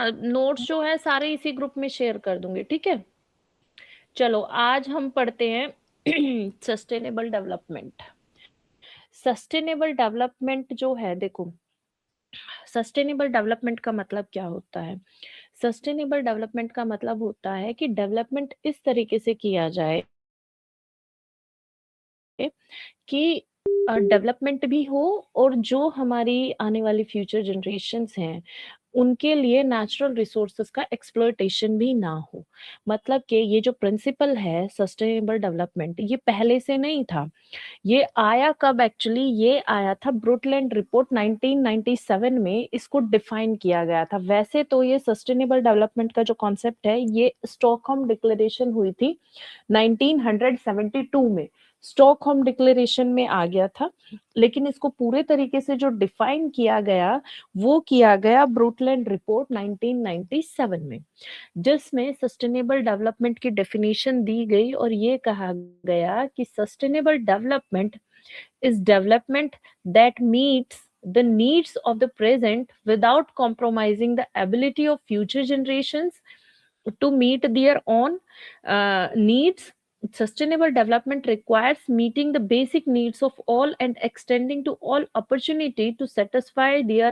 हाँ, नोट्स जो है सारे इसी ग्रुप में शेयर कर दूंगी, ठीक है। चलो आज हम पढ़ते हैं सस्टेनेबल डेवलपमेंट। सस्टेनेबल डेवलपमेंट जो है, देखो, सस्टेनेबल डेवलपमेंट का मतलब क्या होता है? सस्टेनेबल डेवलपमेंट का मतलब होता है कि डेवलपमेंट इस तरीके से किया जाए कि डेवलपमेंट भी हो और जो हमारी आने वाली फ्यूचर जनरेशंस हैं, उनके लिए नेचुरल रिसोर्सेज का एक्सप्लॉयटेशन भी ना हो। मतलब कि ये जो प्रिंसिपल है सस्टेनेबल डेवलपमेंट, ये पहले से नहीं था। ये आया कब? एक्चुअली ये आया था ब्रुटलैंड रिपोर्ट 1997 में, इसको डिफाइन किया गया था। वैसे तो ये सस्टेनेबल डेवलपमेंट का जो कॉन्सेप्ट है, ये स्टॉकहोम डिक्लेरेशन हुई थी 1972 में, स्टॉकहोम डिक्लेरेशन में आ गया था। लेकिन इसको पूरे तरीके से जो डिफाइन किया गया, वो किया गया ब्रुटलैंड रिपोर्ट 1997 में, जिसमें सस्टेनेबल डेवलपमेंट की डेफिनेशन दी गई और ये कहा गया कि sustainable development is development that meets the needs of the present without compromising the ability of future generations to meet their own needs. Sustainable development requires meeting the basic needs of all and extending to all opportunity to satisfy their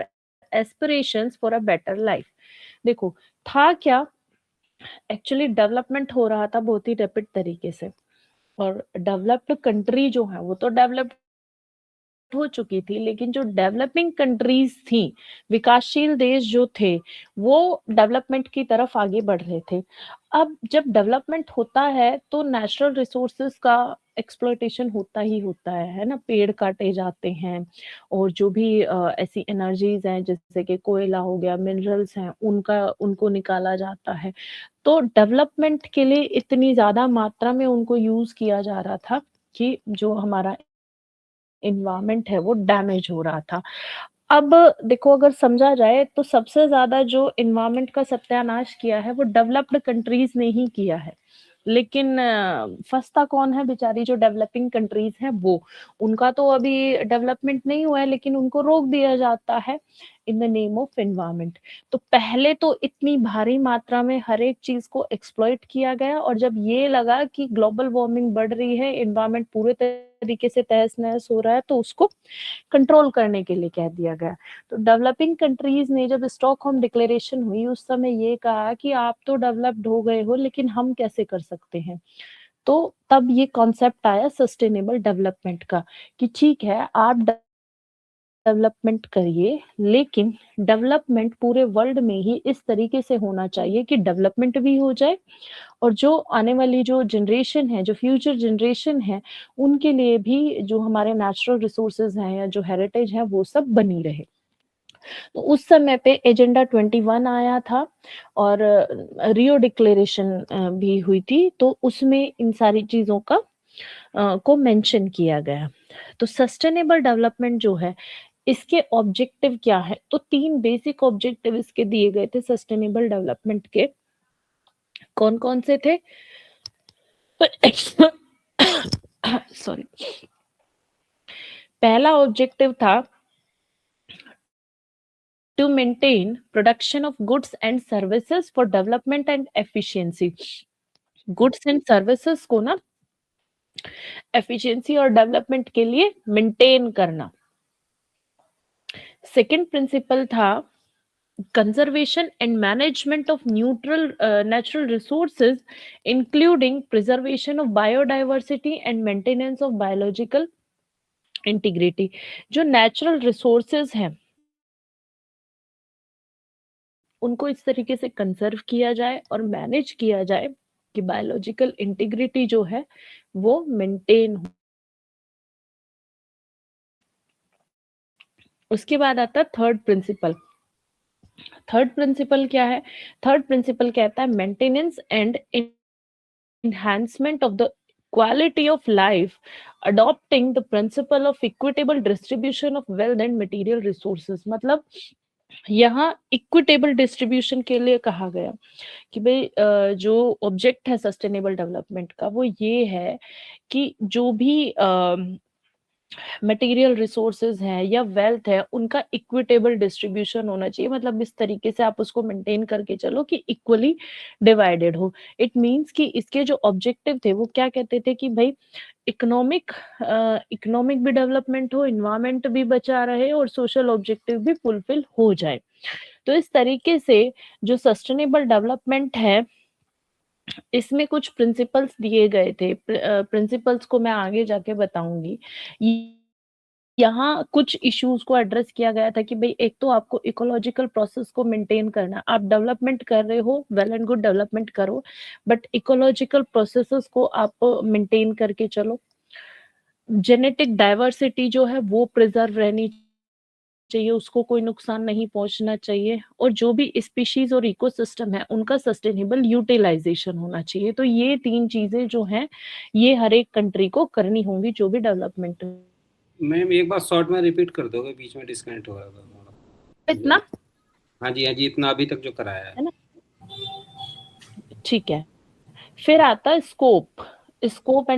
aspirations for a better life. देखो, था क्या? Actually development हो रहा था बहुत ही rapid तरीके से, और डेवलप्ड कंट्री जो है वो तो डेवलप्ड हो चुकी थी, लेकिन जो डेवलपिंग कंट्रीज थी, विकासशील देश जो थे, वो डेवलपमेंट की तरफ आगे बढ़ रहे थे। अब जब डेवलपमेंट होता है तो नेचुरल रिसोर्सेज का एक्सप्लॉयटेशन होता ही होता है ना? पेड़ काटे जाते हैं, और जो भी ऐसी एनर्जीज हैं जैसे कि कोयला हो गया, मिनरल्स हैं, उनका उनको निकाला जाता है। तो डेवलपमेंट के लिए इतनी ज्यादा मात्रा में उनको यूज किया जा रहा था कि जो हमारा एनवायरनमेंट है वो डैमेज हो रहा था। अब देखो, अगर समझा जाए तो सबसे ज्यादा जो एनवायरनमेंट का सत्यानाश किया है वो डेवलप्ड कंट्रीज ने ही किया है। लेकिन फंसता कौन है? बेचारी जो डेवलपिंग कंट्रीज हैं वो, उनका तो अभी डेवलपमेंट नहीं हुआ है, लेकिन उनको रोक दिया जाता है in the name of environment. तो पहले तो इतनी भारी मात्रा में हर एक चीज को एक्सप्लॉइट किया गया, और जब ये लगा कि ग्लोबल वार्मिंग बढ़ रही है, एनवायरनमेंट पूरे तरीके से तहस नहस हो रहा है, तो उसको कंट्रोल करने के लिए कह दिया गया। तो डेवलपिंग कंट्रीज ने, जब स्टॉकहोम डिक्लेरेशन हुई, उस समय ये कहा कि आप तो डेवलप्ड हो गए हो, लेकिन हम कैसे कर सकते हैं? तो तब ये कॉन्सेप्ट आया सस्टेनेबल डेवलपमेंट का, कि ठीक है, आप डेवलपमेंट करिए, लेकिन डेवलपमेंट पूरे वर्ल्ड में ही इस तरीके से होना चाहिए कि डेवलपमेंट भी हो जाए, और जो आने वाली जो जनरेशन है, जो फ्यूचर जनरेशन है, उनके लिए भी जो हमारे नेचुरल रिसोर्सेज हैं या जो हेरिटेज है, वो सब बनी रहे। तो उस समय पे एजेंडा 21 आया था, और रियो डिक्लेरेशन भी हुई थी, तो उसमें इन सारी चीजों का को मेंशन किया गया। तो सस्टेनेबल डेवलपमेंट जो है, इसके ऑब्जेक्टिव क्या है? तो 3 बेसिक ऑब्जेक्टिव इसके दिए गए थे सस्टेनेबल डेवलपमेंट के। कौन कौन से थे? सॉरी। पहला ऑब्जेक्टिव था to maintain production of goods and services for development and efficiency. Goods and services को ना एफिशिएंसी और डेवलपमेंट के लिए मेंटेन करना। सेकंड प्रिंसिपल था conservation and management of natural resources, including preservation of biodiversity and maintenance of biological integrity। जो natural resources हैं, उनको इस तरीके से कंजर्व किया जाए और मैनेज किया जाए कि बायोलॉजिकल इंटीग्रिटी जो है वो मेंटेन हो। उसके बाद आता है थर्ड प्रिंसिपल। थर्ड प्रिंसिपल क्या है? थर्ड प्रिंसिपल कहता है maintenance and enhancement of the quality of life, adopting the principle of equitable distribution of wealth and material resources। मतलब यहाँ इक्विटेबल डिस्ट्रीब्यूशन के लिए कहा गया कि भाई जो ऑब्जेक्ट है सस्टेनेबल डेवलपमेंट का, वो ये है कि जो भी मटेरियल रिसोर्सेज हैं या वेल्थ है, उनका इक्विटेबल डिस्ट्रीब्यूशन होना चाहिए। मतलब इस तरीके से आप उसको मेंटेन करके चलो कि इक्वली डिवाइडेड हो। इट मींस कि इसके जो ऑब्जेक्टिव थे वो क्या कहते थे कि भाई इकोनॉमिक इकोनॉमिक भी डेवलपमेंट हो, इन्वायरमेंट भी बचा रहे और सोशल ऑब्जेक्टिव भी फुलफिल हो जाए। तो इस तरीके से जो सस्टेनेबल डेवलपमेंट है, इसमें कुछ प्रिंसिपल्स दिए गए थे। प्रिंसिपल्स को मैं आगे जाके बताऊंगी। यहाँ कुछ इश्यूज को एड्रेस किया गया था कि भाई एक तो आपको इकोलॉजिकल प्रोसेस को मेंटेन करना, आप डेवलपमेंट कर रहे हो, वेल एंड गुड डेवलपमेंट करो, बट इकोलॉजिकल प्रोसेसेस को आप मेंटेन करके चलो। जेनेटिक डाइवर्सिटी जो है वो प्रिजर्व रहनी चाहिए, उसको कोई नुकसान नहीं पहुंचना चाहिए, और जो भी स्पीशीज और इकोसिस्टम है उनका सस्टेनेबल यूटिलाइजेशन होना चाहिए। तो ये 3 चीजें जो हैं ये हर एक कंट्री को करनी होंगी जो भी डेवलपमेंट। मैम एक बार शॉर्ट में रिपीट कर दोगे, बीच में डिस्कनेक्ट हो रहा था हमारा। इतना हाँ जी, हाँ जी, इतना अभी तक जो कराया है। है ना, ठीक है। फिर आता है scope. Scope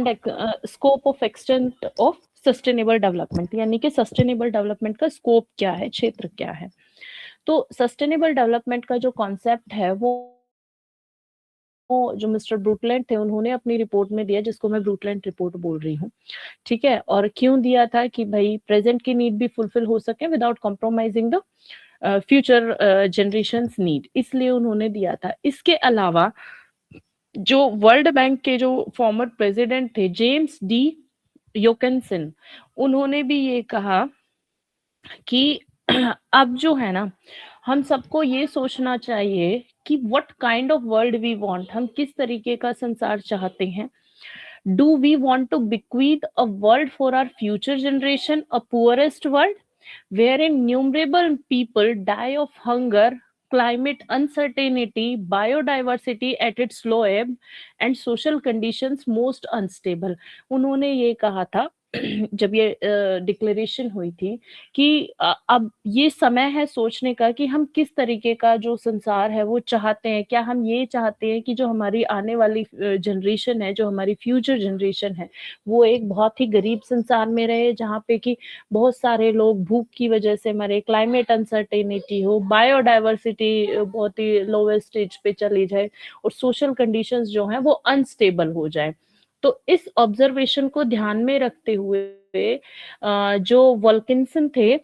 of extent of sustainable development, यानी कि सस्टेनेबल डेवलपमेंट का स्कोप क्या है, क्षेत्र क्या है। तो सस्टेनेबल डेवलपमेंट का जो कॉन्सेप्ट है वो जो मिस्टर ब्रूटलैंड थे उन्होंने अपनी रिपोर्ट में दिया, जिसको मैं ब्रूटलैंड रिपोर्ट बोल रही हूँ। ठीक है, और क्यों दिया था कि भाई प्रेजेंट की नीड भी फुलफिल हो सके without compromising the future generations need, इसलिए उन्होंने दिया था। इसके अलावा जो वर्ल्ड बैंक के जो फॉर्मर प्रेसिडेंट थे जेम्स डी योकेंसन, उन्होंने भी ये कहा कि अब जो है ना, हम सबको ये सोचना चाहिए कि what kind of world we want, हम किस तरीके का संसार चाहते हैं। Do we want to bequeath a world for our future generation, a poorest world where innumerable people die of hunger, climate uncertainty, biodiversity at its low ebb, and social conditions most unstable? उन्होंने ये कहा था जब ये declaration हुई थी कि अब ये समय है सोचने का कि हम किस तरीके का जो संसार है वो चाहते हैं। क्या हम ये चाहते हैं कि जो हमारी आने वाली जनरेशन है, जो हमारी फ्यूचर जनरेशन है, वो एक बहुत ही गरीब संसार में रहे, जहाँ पे कि बहुत सारे लोग भूख की वजह से मरे, क्लाइमेट अनसर्टेनिटी हो, बायोडाइवर्सिटी बहुत ही लोवेस्ट स्टेज पे चली जाए, और सोशल कंडीशंस जो हैं वो अनस्टेबल हो जाए। तो इस ऑब्जर्वेशन को ध्यान में रखते हुए जो वॉल्किंसन थे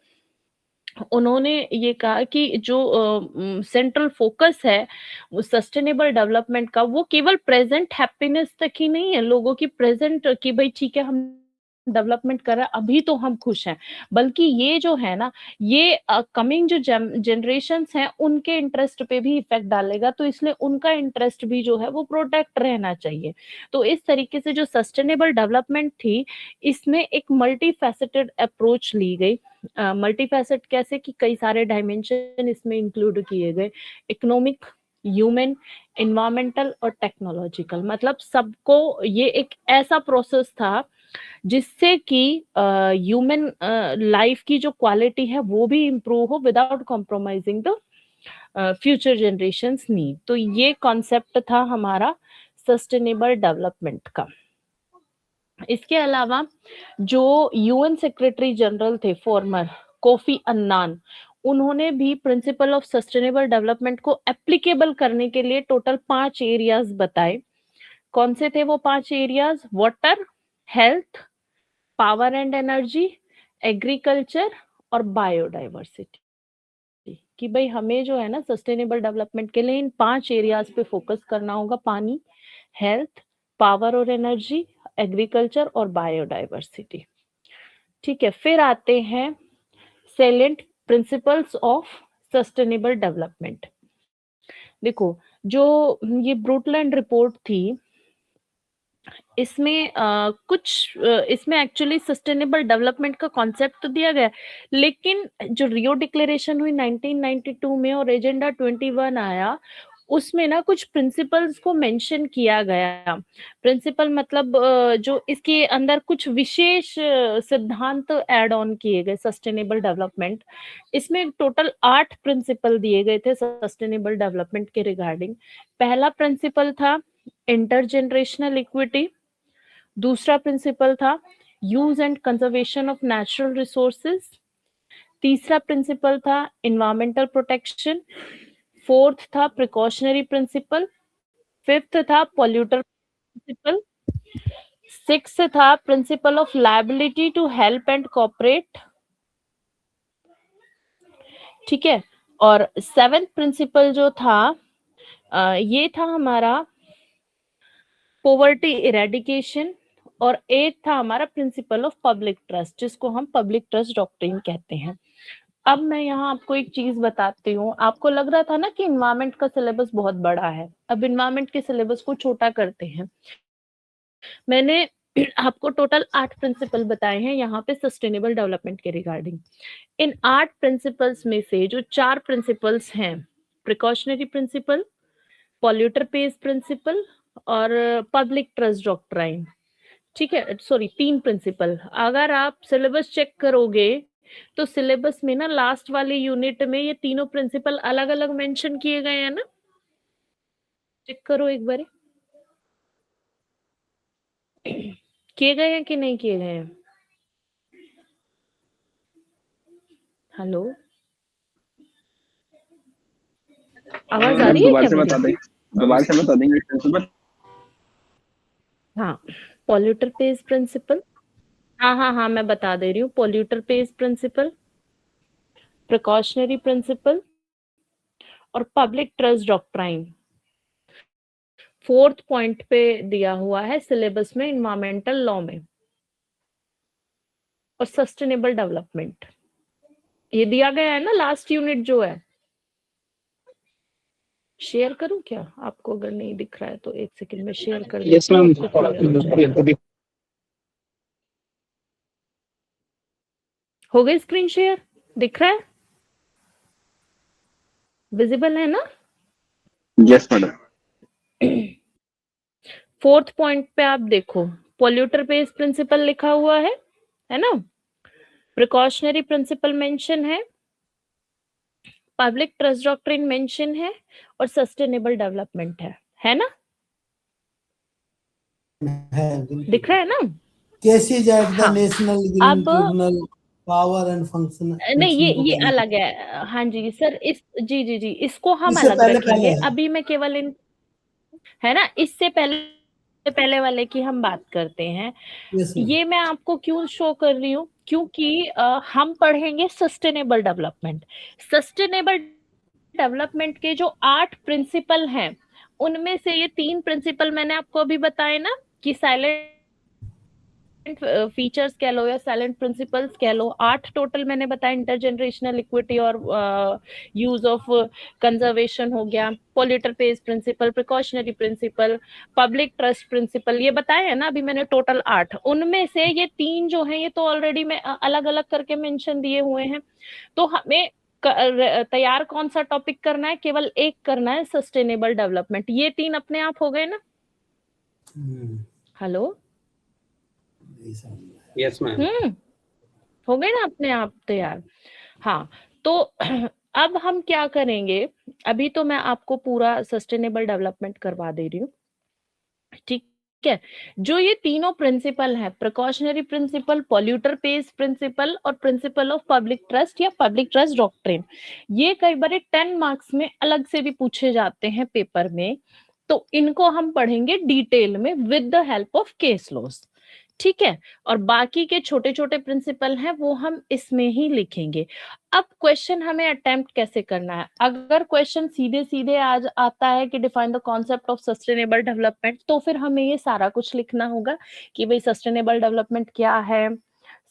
उन्होंने ये कहा कि जो सेंट्रल फोकस है वो सस्टेनेबल डेवलपमेंट का, वो केवल प्रेजेंट हैप्पीनेस तक ही नहीं है, लोगों की प्रेजेंट कि भाई ठीक है हम डेवलपमेंट कर रहे हैं अभी तो हम खुश हैं, बल्कि ये जो है ना, ये कमिंग जो जनरेशन्स हैं उनके इंटरेस्ट पे भी इफेक्ट डालेगा, तो इसलिए उनका इंटरेस्ट भी जो है वो प्रोटेक्ट रहना चाहिए। तो इस तरीके से जो सस्टेनेबल डेवलपमेंट थी, इसमें एक मल्टी फैसेटेड अप्रोच ली गई। मल्टी फैसेट कैसे कि कई सारे डायमेंशन इसमें इंक्लूड किए गए, इकोनॉमिक, ह्यूमन, इन्वायरमेंटल और टेक्नोलॉजिकल। मतलब सबको ये एक ऐसा प्रोसेस था जिससे कि ह्यूमन लाइफ की जो क्वालिटी है वो भी इम्प्रूव हो without compromising the future generations need. तो ये कॉन्सेप्ट था हमारा सस्टेनेबल डेवलपमेंट का। इसके अलावा जो यूएन सेक्रेटरी जनरल थे फॉर्मर कोफी अन्नान, उन्होंने भी प्रिंसिपल ऑफ सस्टेनेबल डेवलपमेंट को एप्लीकेबल करने के लिए टोटल 5 एरियाज बताए। कौन से थे वो 5 areas? Water, health, power and energy, agriculture और बायोडाइवर्सिटी। कि भाई हमें जो है ना सस्टेनेबल डेवलपमेंट के लिए इन 5 एरियाज पे फोकस करना होगा: पानी, हेल्थ, पावर और एनर्जी, एग्रीकल्चर और बायोडाइवर्सिटी। ठीक है, फिर आते हैं salient principles of sustainable development. देखो, जो ये ब्रूटलैंड रिपोर्ट थी, इसमें इसमें एक्चुअली सस्टेनेबल डेवलपमेंट का कॉन्सेप्ट तो दिया गया, लेकिन जो रियो डिक्लेरेशन हुई 1992 में और एजेंडा 21 आया, उसमें ना कुछ प्रिंसिपल्स को मेंशन किया गया। प्रिंसिपल मतलब जो इसके अंदर कुछ विशेष सिद्धांत ऐड ऑन किए गए सस्टेनेबल डेवलपमेंट। इसमें टोटल 8 प्रिंसिपल दिए गए थे सस्टेनेबल डेवलपमेंट के रिगार्डिंग। पहला प्रिंसिपल था इंटरजेनरेशनल इक्विटी। दूसरा प्रिंसिपल था use and conservation of natural resources. तीसरा प्रिंसिपल था इन्वायरमेंटल प्रोटेक्शन। फोर्थ था प्रिकॉशनरी प्रिंसिपल। फिफ्थ था पॉल्यूटर प्रिंसिपल। सिक्स था principle of liability to help and cooperate. ठीक है, और सेवेंथ प्रिंसिपल जो था ये था हमारा पोवर्टी इरेडिकेशन। और एट था हमारा प्रिंसिपल ऑफ पब्लिक ट्रस्ट, जिसको हम पब्लिक ट्रस्ट डॉक्ट्रिन कहते हैं। अब मैं यहाँ आपको एक चीज बताती हूँ। आपको लग रहा था ना कि इन्वायरमेंट का सिलेबस बहुत बड़ा है, अब इन्वायरमेंट के सिलेबस को छोटा करते हैं। मैंने आपको टोटल 8 प्रिंसिपल बताए हैं यहाँ पे सस्टेनेबल डेवलपमेंट के रिगार्डिंग। इन 8 प्रिंसिपल्स में से जो 4 प्रिंसिपल्स हैं, precautionary principle, polluter pays principle और पब्लिक ट्रस्ट डॉक्ट्राइन, ठीक है, सॉरी 3 प्रिंसिपल। अगर आप सिलेबस चेक करोगे तो सिलेबस में ना लास्ट वाले यूनिट में ये तीनों प्रिंसिपल अलग अलग मेंशन किए गए हैं ना, चेक करो एक बार, किए गए हैं कि नहीं किए गए हैं? हेलो, आवाज आ रही है क्या मेरी? दोबारा से बता देंगे प्रिंसिपल। हाँ, पॉल्यूटर पेज प्रिंसिपल, हाँ मैं बता दे रही हूँ। Polluter pays principle, precautionary principle और public trust doctrine. Fourth point पे दिया हुआ है सिलेबस में इन्वायरमेंटल लॉ में, और सस्टेनेबल डेवलपमेंट ये दिया गया है ना लास्ट यूनिट जो है। शेयर करूं क्या आपको? अगर नहीं दिख रहा है तो एक सेकंड में शेयर कर देती हूँ आपको clear हो जाएगा। हो गई स्क्रीन शेयर? दिख रहा है? विजिबल है ना? Yes madam. फोर्थ पॉइंट पे आप देखो, पॉल्यूटर बेस्ड प्रिंसिपल लिखा हुआ है ना, प्रिकॉशनरी प्रिंसिपल मेंशन है, पब्लिक ट्रस्ट डॉक्ट्रिन मेंशन है और सस्टेनेबल डेवलपमेंट है ना? दिख रहा है ना? कैसे एट द हाँ, नेशनल ग्रीन अब ट्रिब्यूनल पावर एंड फंक्शन नहीं, ये अलग है। हाँ जी सर, इस जी इसको हम इससे अलग पहले रखेंगे। है। अभी मैं केवल इन, है ना, इससे पहले वाले की हम बात करते हैं। Yes ma'am. ये मैं आपको क्यों शो कर रही हूँ, क्योंकि हम पढ़ेंगे सस्टेनेबल डेवलपमेंट। सस्टेनेबल डेवलपमेंट के जो 8 प्रिंसिपल हैं, उनमें से ये 3 प्रिंसिपल मैंने आपको अभी बताए ना, कि साइलेंट फीचर्स कह लो या साइलेंट प्रिंसिपल्स कह लो, 8 टोटल मैंने बताया। इंटरजेनरेशनल इक्विटी और यूज ऑफ कंजर्वेशन हो गया, polluter pays principle, precautionary principle, public trust principle, ये बताए हैं ना अभी मैंने टोटल 8। उनमें से ये 3 जो हैं ये तो ऑलरेडी मैं अलग अलग करके मेंशन दिए हुए हैं। तो हमें तैयार कौन सा टॉपिक करना है? केवल एक करना है, सस्टेनेबल डेवलपमेंट। ये 3 अपने आप हो गए ना? Hello, yes ma'am. हो गए ना अपने आप तैयार? हाँ, तो अब हम क्या करेंगे, अभी तो मैं आपको पूरा सस्टेनेबल डेवलपमेंट करवा दे रही हूँ, ठीक है। जो ये तीनों प्रिंसिपल है, precautionary principle, polluter pays principle और प्रिंसिपल ऑफ पब्लिक ट्रस्ट या पब्लिक ट्रस्ट डॉक्ट्रिन, ये कई बार 10 मार्क्स में अलग से भी पूछे जाते हैं पेपर में। तो इनको हम पढ़ेंगे डिटेल में with the help of case laws, ठीक है। और बाकी के छोटे छोटे प्रिंसिपल हैं वो हम इसमें ही लिखेंगे। अब क्वेश्चन हमें अटेम्प्ट कैसे करना है? अगर क्वेश्चन सीधे सीधे आज आता है कि define the concept of sustainable development, तो फिर हमें ये सारा कुछ लिखना होगा कि भाई सस्टेनेबल डेवलपमेंट क्या है,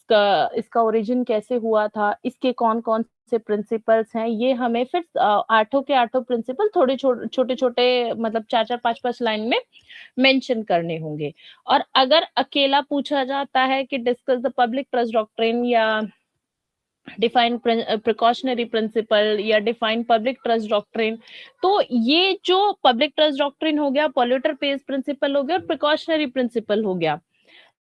इसका ओरिजिन कैसे हुआ था, इसके कौन कौन से प्रिंसिपल्स हैं। ये हमें फिर 8 के 8 प्रिंसिपल थोड़े छोटे छोटे मतलब 4 5 लाइन में मेंशन करने होंगे। और अगर अकेला पूछा जाता है कि discuss the public trust doctrine या डिफाइन प्रिकॉशनरी प्रिंसिपल या डिफाइन पब्लिक ट्रस्ट डॉक्ट्रिन, तो ये जो पब्लिक ट्रस्ट डॉक्ट्रिन हो गया, पॉल्यूटर पेज प्रिंसिपल हो गया और प्रिकॉशनरी प्रिंसिपल हो गया,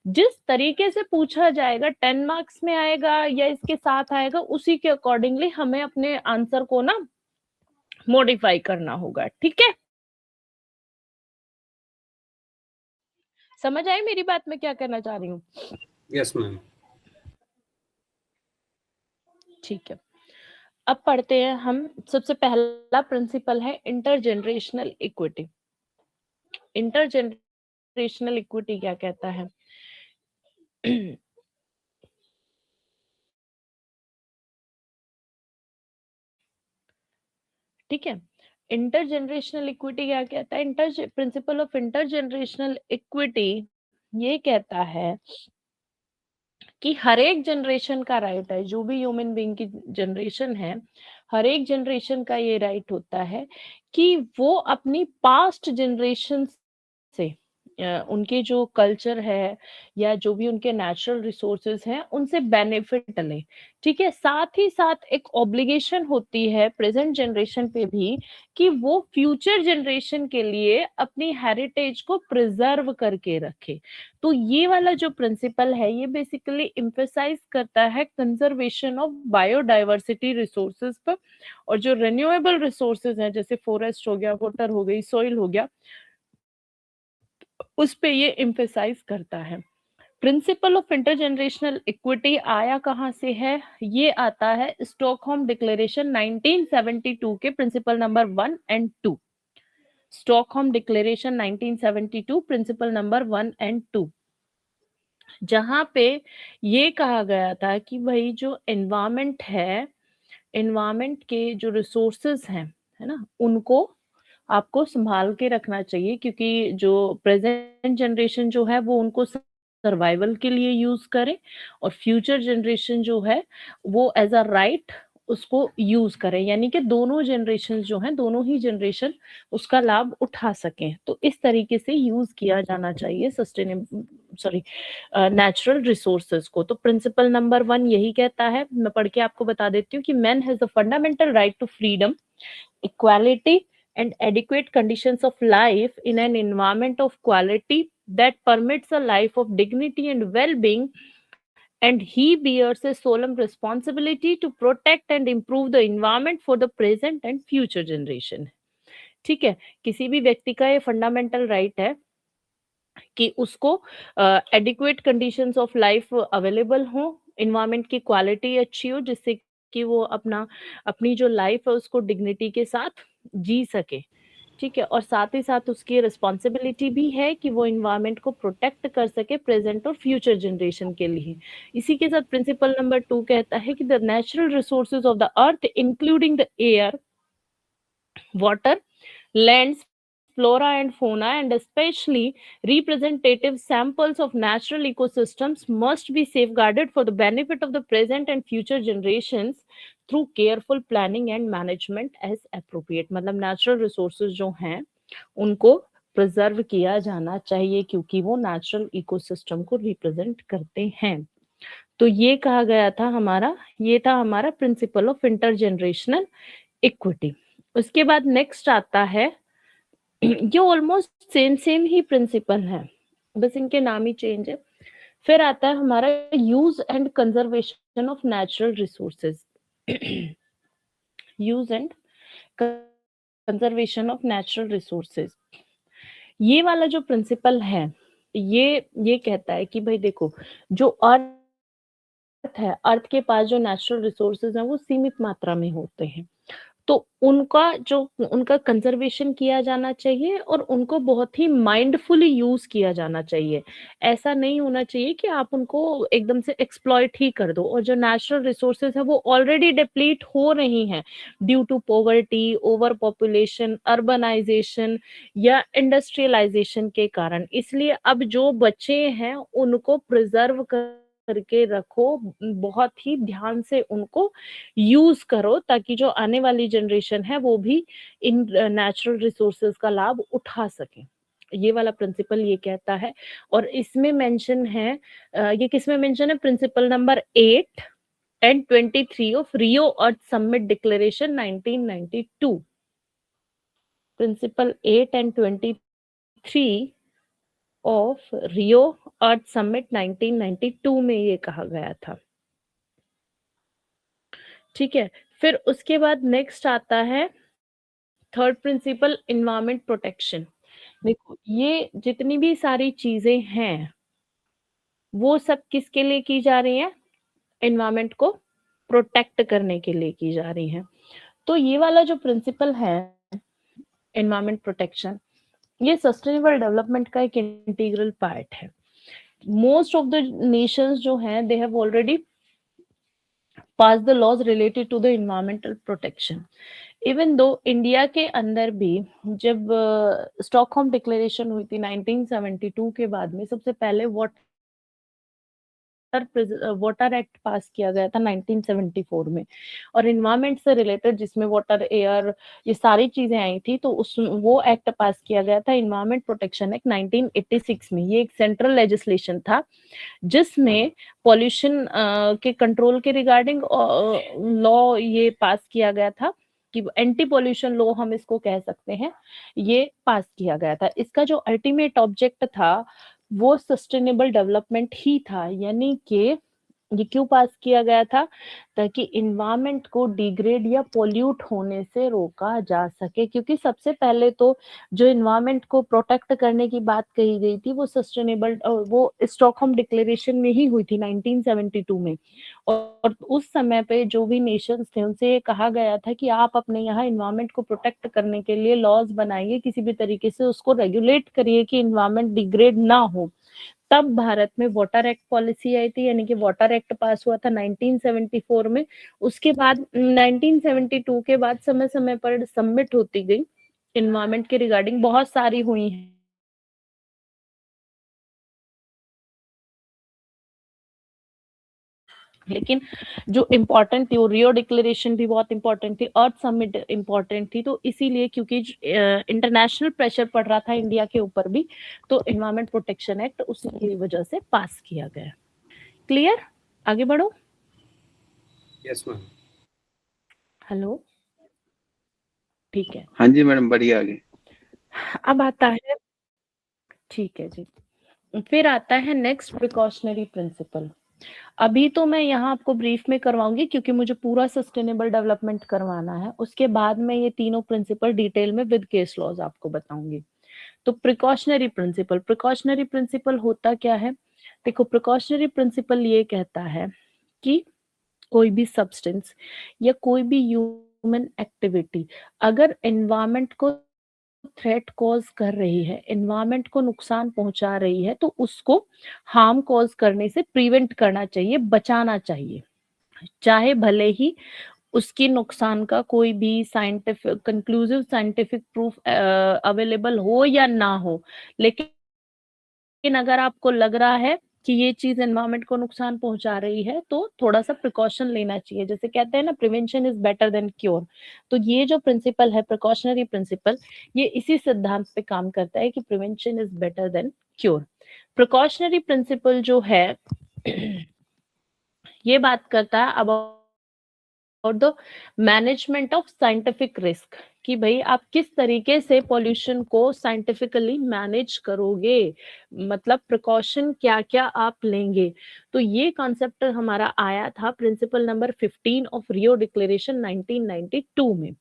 जिस तरीके से पूछा जाएगा 10 मार्क्स में आएगा या इसके साथ आएगा, उसी के अकॉर्डिंगली हमें अपने आंसर को ना मॉडिफाई करना होगा, ठीक है। समझ आई मेरी बात? मैं क्या कहना चाह रही हूँ? Yes ma'am. ठीक है, अब पढ़ते हैं हम। सबसे पहला प्रिंसिपल है इंटरजेनरेशनल इक्विटी। इंटरजेनरेशनल इक्विटी क्या कहता है? ठीक है, इंटरजेनरेशनल इक्विटी क्या कहता है? प्रिंसिपल ऑफ इंटरजेनरेशनल इक्विटी ये कहता है कि हर एक जनरेशन का राइट है, जो भी ह्यूमन बीइंग की जनरेशन है, हर एक जनरेशन का ये राइट होता है कि वो अपनी पास्ट जनरेशन से उनके जो कल्चर है या जो भी उनके नेचुरल रिसोर्सेज हैं उनसे बेनिफिट ले। ठीक है, साथ ही साथ एक ऑब्लिगेशन होती है प्रेजेंट जनरेशन पे भी कि वो फ्यूचर जनरेशन के लिए अपनी हेरिटेज को प्रिजर्व करके रखे। तो ये वाला जो प्रिंसिपल है ये बेसिकली एम्फेसाइज करता है कंजर्वेशन ऑफ बायोडाइवर्सिटी रिसोर्सेज पर, और जो रिन्यूएबल रिसोर्सेज हैं जैसे फॉरेस्ट हो गया, वाटर हो गई, सॉइल हो गया, उस पे ये एम्फेसाइज करता है। प्रिंसिपल ऑफ इंटरजेनरेशनल इक्विटी आया कहाँ से है? ये आता है स्टॉकहोम डिक्लेरेशन 1972 के principle number 1 and 2। Stockholm declaration 1972 principle number 1 and 2, जहां पे ये कहा गया था कि भाई जो एनवायरमेंट है, एनवायरमेंट के जो रिसोर्सेज हैं, है ना, उनको आपको संभाल के रखना चाहिए, क्योंकि जो प्रेजेंट जनरेशन जो है वो उनको सर्वाइवल के लिए यूज करे, और फ्यूचर जनरेशन जो है वो एज अ राइट उसको यूज करें, यानी कि दोनों जनरेशन जो हैं, दोनों ही जनरेशन उसका लाभ उठा सकें। तो इस तरीके से यूज किया जाना चाहिए सस्टेनेबल नेचुरल रिसोर्सेज को। तो प्रिंसिपल नंबर 1 यही कहता है, मैं पढ़ के आपको बता देती हूँ कि man has the fundamental right to freedom, equality and adequate conditions of life in an environment of quality that permits a life of dignity and well-being, and he bears a solemn responsibility to protect and improve the environment for the present and future generation। ठीक है, किसी भी व्यक्ति का ये fundamental right है कि उसको adequate conditions of life available हो, इन्वायरमेंट की क्वालिटी अच्छी हो, जिससे कि वो अपनी जो लाइफ है उसको डिग्निटी के साथ जी सके। ठीक है, और साथ ही साथ उसकी रिस्पॉन्सिबिलिटी भी है कि वो इन्वायरमेंट को प्रोटेक्ट कर सके प्रेजेंट और फ्यूचर जनरेशन के लिए। इसी के साथ प्रिंसिपल नंबर 2 कहता है कि the natural resources of the earth including the air, water, lands, flora and fauna, and especially representative samples of natural ecosystems must be safeguarded for the benefit of the present and future generations through careful planning and management as appropriate। मतलब natural resources जो हैं उनको preserve किया जाना चाहिए, क्योंकि वो natural ecosystem को रिप्रेजेंट करते हैं। तो ये कहा गया था हमारा, ये था हमारा प्रिंसिपल ऑफ इंटरजेनरेशनल इक्विटी। उसके बाद नेक्स्ट आता है, ये ऑलमोस्ट सेम ही प्रिंसिपल है, बस इनके नाम ही चेंज है। फिर आता है हमारा use and conservation of natural resources. Use and conservation of natural resources, ये वाला जो प्रिंसिपल है ये कहता है कि भाई देखो, जो अर्थ है, अर्थ के पास जो नेचुरल रिसोर्सेज हैं वो सीमित मात्रा में होते हैं, तो उनका कंजर्वेशन किया जाना चाहिए और उनको बहुत ही माइंडफुली यूज किया जाना चाहिए। ऐसा नहीं होना चाहिए कि आप उनको एकदम से एक्सप्लॉइट ही कर दो, और जो नेचुरल रिसोर्सेज है वो ऑलरेडी डिप्लीट हो रही हैं due to poverty, over population, urbanisation या इंडस्ट्रियलाइजेशन के कारण। इसलिए अब जो बचे हैं उनको प्रिजर्व करके रखो, बहुत ही ध्यान से उनको यूज करो, ताकि जो आने वाली जनरेशन है वो भी इन नेचुरल रिसोर्सेज का लाभ उठा सके। ये वाला प्रिंसिपल ये कहता है, और इसमें मेंशन है, ये किसमें मेंशन है? Principle number 8 and 23 of Rio Earth Summit declaration 1992। Principle 8 and 23 of Rio Earth Summit 1992 में ये कहा गया था। ठीक है, फिर उसके बाद नेक्स्ट आता है थर्ड प्रिंसिपल, इन्वायरमेंट प्रोटेक्शन। देखो, ये जितनी भी सारी चीजें हैं वो सब किसके लिए की जा रही है? एनवायरमेंट को प्रोटेक्ट करने के लिए की जा रही है। तो ये वाला जो प्रिंसिपल है एनवायरमेंट प्रोटेक्शन, ये सस्टेनेबल डेवलपमेंट का एक इंटीग्रल पार्ट है। मोस्ट ऑफ द नेशंस जो हैं they have already pass the laws related to the environmental protection. Even though India के अंदर भी जब स्टॉकहोम डिक्लेरेशन हुई थी 1972 के बाद में, सबसे पहले वाटर एक्ट पास किया गया था 1974 में, और इन्वायरमेंट से रिलेटेड जिसमें वाटर, एयर, ये सारी चीजें आई थी, तो उस वो एक्ट पास किया गया था इन्वायरमेंट प्रोटेक्शन एक्ट 1986 में। ये एक सेंट्रल लेजिस्लेशन था जिसमें पॉल्यूशन के कंट्रोल के रिगार्डिंग लॉ ये पास किया गया था, कि एंटी पॉल्यूशन लॉ हम इसको कह सकते हैं, ये पास किया गया था। इसका जो अल्टीमेट ऑब्जेक्ट था वो सस्टेनेबल डेवलपमेंट ही था। यानी कि ये क्यों पास किया गया था? ताकि इन्वायरमेंट को डिग्रेड या पोल्यूट होने से रोका जा सके, क्योंकि सबसे पहले तो जो इन्वायरमेंट को प्रोटेक्ट करने की बात कही गई थी वो सस्टेनेबल, वो स्टॉकहोम डिक्लेरेशन में ही हुई थी 1972 में। और उस समय पे जो भी नेशंस थे उनसे ये कहा गया था कि आप अपने यहाँ इन्वायरमेंट को प्रोटेक्ट करने के लिए लॉज बनाइए, किसी भी तरीके से उसको रेगुलेट करिए कि इन्वायरमेंट डिग्रेड ना हो। तब भारत में वाटर एक्ट पॉलिसी आई थी, यानी कि वाटर एक्ट पास हुआ था 1974 में। उसके बाद 1972 के बाद समय समय पर सबमिट होती गई इन्वायरमेंट के रिगार्डिंग, बहुत सारी हुई हैं, लेकिन जो इम्पोर्टेंट थी वो रियो डिक्लेरेशन भी बहुत इम्पोर्टेंट थी, अर्थ समिट इम्पोर्टेंट थी। तो इसीलिए क्योंकि इंटरनेशनल प्रेशर पड़ रहा था इंडिया के ऊपर भी, तो इन्वायरमेंट प्रोटेक्शन एक्ट उसी की वजह से पास किया गया। क्लियर? आगे बढ़ो। Yes ma'am. हेलो, ठीक है। हाँ जी मैडम, बढ़िया आगे। अब आता है, ठीक है जी, फिर आता है नेक्स्ट प्रिकॉशनरी प्रिंसिपल। अभी तो मैं यहाँ आपको ब्रीफ में करवाऊंगी क्योंकि मुझे पूरा सस्टेनेबल डेवलपमेंट करवाना है। उसके बाद में ये तीनों प्रिंसिपल डिटेल में विद केस लॉज आपको बताऊंगी। तो प्रिकॉशनरी प्रिंसिपल, प्रिकॉशनरी प्रिंसिपल होता क्या है? देखो, प्रिकॉशनरी प्रिंसिपल ये कहता है कि कोई भी सब्सटेंस या कोई भी ह्यूमन एक्टिविटी अगर एनवायरमेंट को थ्रेट कॉज कर रही है, एनवायरमेंट को नुकसान पहुंचा रही है, तो उसको हार्म कॉज करने से प्रिवेंट करना चाहिए, बचाना चाहिए। चाहे भले ही उसकी नुकसान का कोई भी scientific conclusive scientific proof available हो या ना हो, लेकिन अगर आपको लग रहा है कि ये चीज एनवायरमेंट को नुकसान पहुंचा रही है तो थोड़ा सा प्रिकॉशन लेना चाहिए। जैसे कहते हैं ना, prevention is better than cure. तो ये जो प्रिंसिपल है प्रिकॉशनरी प्रिंसिपल, ये इसी सिद्धांत पे काम करता है कि prevention is better than cure. Precautionary principle जो है ये बात करता है about the management of scientific risk, कि भाई आप किस तरीके से पॉल्यूशन को साइंटिफिकली मैनेज करोगे, मतलब प्रिकॉशन क्या क्या आप लेंगे। तो ये कॉन्सेप्ट हमारा आया था principle number 15 of Rio declaration 1992 में,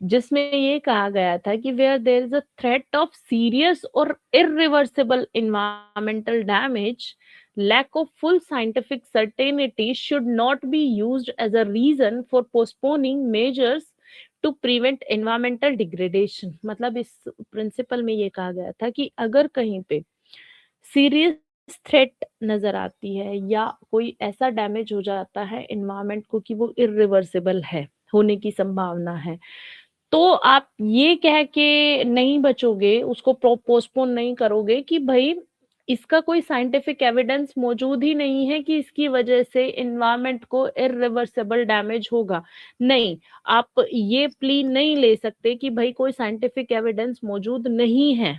जिसमें ये कहा गया था कि where there is a threat of serious और irreversible environmental damage, lack of full scientific certainty should not be used as a reason for postponing measures to prevent environmental degradation। मतलब इस प्रिंसिपल में ये कहा गया था कि अगर कहीं पे सीरियस थ्रेट नजर आती है या कोई ऐसा डैमेज हो जाता है एनवायरमेंट को कि वो इरिवर्सिबल है, होने की संभावना है, तो आप ये कह के नहीं बचोगे, उसको पोस्टपोन नहीं करोगे कि भाई इसका कोई साइंटिफिक एविडेंस मौजूद ही नहीं है कि इसकी वजह से एनवायरमेंट को इरिवर्सिबल डैमेज होगा। नहीं, आप ये प्ली नहीं ले सकते कि भाई कोई साइंटिफिक एविडेंस मौजूद नहीं है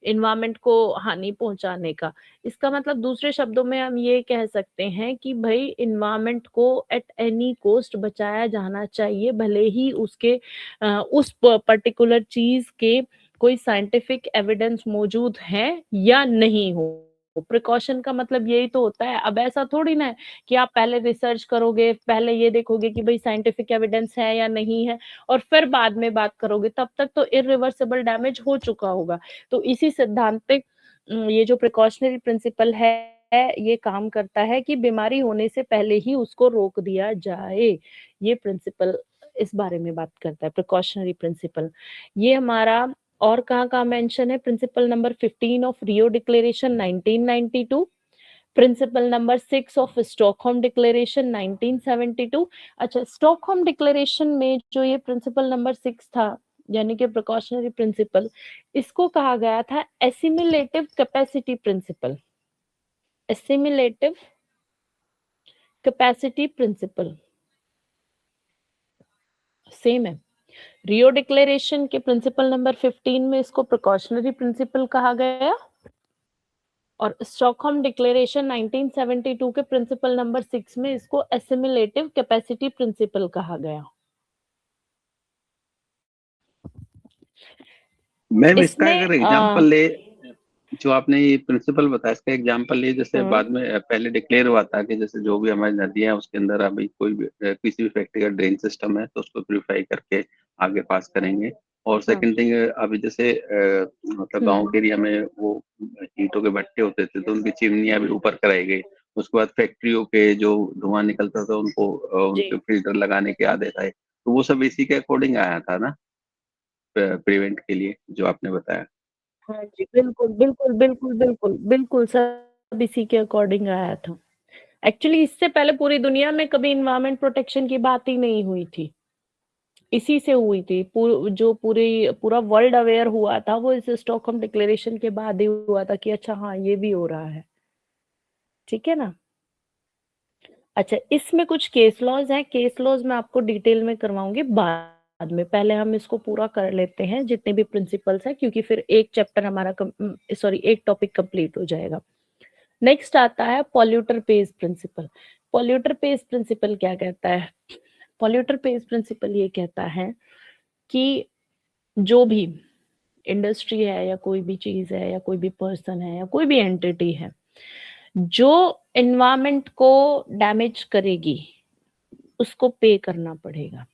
इन्वायरमेंट को हानि पहुंचाने का। इसका मतलब दूसरे शब्दों में हम ये कह सकते हैं कि भाई इन्वायरमेंट को एट एनी कॉस्ट बचाया जाना चाहिए, भले ही उसके उस पर्टिकुलर चीज के कोई साइंटिफिक एविडेंस मौजूद है या नहीं हो। प्रिकॉशन का मतलब यही तो होता है। अब ऐसा थोड़ी ना है कि आप पहले रिसर्च करोगे, पहले ये देखोगे कि भाई साइंटिफिक एविडेंस है या नहीं है, और फिर बाद में बात करोगे, तब तक तो इरिवर्सिबल डैमेज हो चुका होगा। तो इसी सिद्धांत पे ये जो प्रिकॉशनरी प्रिंसिपल है ये काम करता है कि बीमारी होने से पहले ही उसको रोक दिया जाए। ये प्रिंसिपल इस बारे में बात करता है, प्रिकॉशनरी प्रिंसिपल। ये हमारा और कहाँ मेंशन है? Principle number 15 of Rio declaration 1992, principle number 6 of Stockholm declaration 1972। अच्छा, स्टॉकहोम डिक्लेरेशन में जो ये प्रिंसिपल नंबर 6 था, यानी कि प्रिकॉशनरी प्रिंसिपल, इसको कहा गया था assimilative capacity principle. Assimilative capacity principle same है। रियो डिक्लेरेशन के प्रिंसिपल नंबर 15 में इसको प्रिकॉशनरी प्रिंसिपल कहा गया, और स्टॉकहोम डिक्लेरेशन 1972 के प्रिंसिपल नंबर 6 में इसको एसिमिलेटिव कैपेसिटी प्रिंसिपल कहा गया। मैम इसका इसमें अगर एग्जांपल ले, जो आपने ये प्रिंसिपल बताया, इसका एग्जांपल ले, जैसे बाद में पहले डिक्लेयर हुआ था कि जैसे जो भी हमारी नदियां हैं उसके अंदर अभी कोई भी किसी भी फैक्ट्री का ड्रेन सिस्टम है तो उसको प्यूरिफाई करके आगे पास करेंगे। और सेकंड थिंग, अभी जैसे मतलब गांव के एरिया में वो ईंटों के भट्टे होते थे तो उनकी चिमनियां भी ऊपर कराई गई। उसके बाद फैक्ट्रियों के जो धुआं निकलता था उनको उनके फिल्टर लगाने के आदेश आए, तो वो सब इसी के अकॉर्डिंग आया था ना, प्रिवेंट के लिए जो आपने बताया। हाँ जी, बिल्कुल बिल्कुल बिल्कुल बिल्कुल बिल्कुल, सब इसी के अकॉर्डिंग आया था। एक्चुअली इससे पहले पूरी दुनिया में कभी इन्वायरमेंट प्रोटेक्शन की बात ही नहीं हुई थी, इसी से हुई थी। पूरा वर्ल्ड अवेयर हुआ था वो इस स्टॉकहोम डिक्लेरेशन के बाद ही हुआ था कि अच्छा हाँ ये भी हो रहा है, ठीक है ना। अच्छा, इसमें कुछ केस लॉज हैं, केस लॉज मैं आपको डिटेल में करवाऊंगी बाद में, पहले हम इसको पूरा कर लेते हैं जितने भी प्रिंसिपल्स हैं, क्योंकि फिर एक चैप्टर हमारा एक टॉपिक कंप्लीट हो जाएगा। नेक्स्ट आता है polluter pays principle. Polluter pays principle क्या कहता है? पॉल्यूटर पेज प्रिंसिपल ये कहता है कि जो भी इंडस्ट्री है या कोई भी चीज है या कोई भी पर्सन है या कोई भी एंटिटी है जो एनवायरमेंट को डैमेज करेगी उसको पे करना पड़ेगा।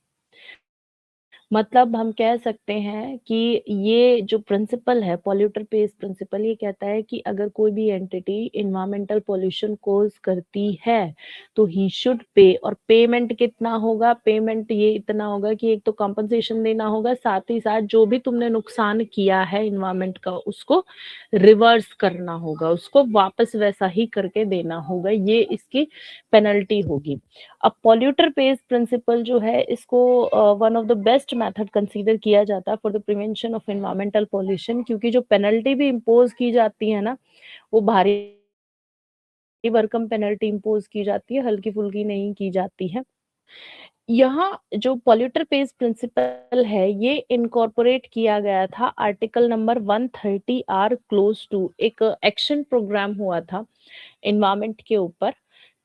मतलब हम कह सकते हैं कि ये जो प्रिंसिपल है, पॉल्यूटर पेज प्रिंसिपल, ये कहता है कि अगर कोई भी एंटिटी इन्वायरमेंटल पॉल्यूशन कॉज करती है तो ही शुड पे। और पेमेंट कितना होगा? पेमेंट ये इतना होगा कि एक तो कंपनसेशन देना होगा, साथ ही साथ जो भी तुमने नुकसान किया है इन्वायरमेंट का उसको रिवर्स करना होगा, उसको वापस वैसा ही करके देना होगा, ये इसकी पेनल्टी होगी। अब पॉल्यूटर पेज प्रिंसिपल जो है इसको one of the best method consider किया जाता है for the prevention of environmental pollution, क्योंकि जो पेनल्टी भी इम्पोज की जाती है ना वो भारी भरकम पेनल्टी इम्पोज की जाती है, हल्की फुल्की नहीं की जाती है। यहाँ जो पॉल्यूटर पेज प्रिंसिपल है ये इनकॉर्पोरेट किया गया था article number 130 R clause two, एक एक्शन प्रोग्राम हुआ था एनवायरमेंट के ऊपर,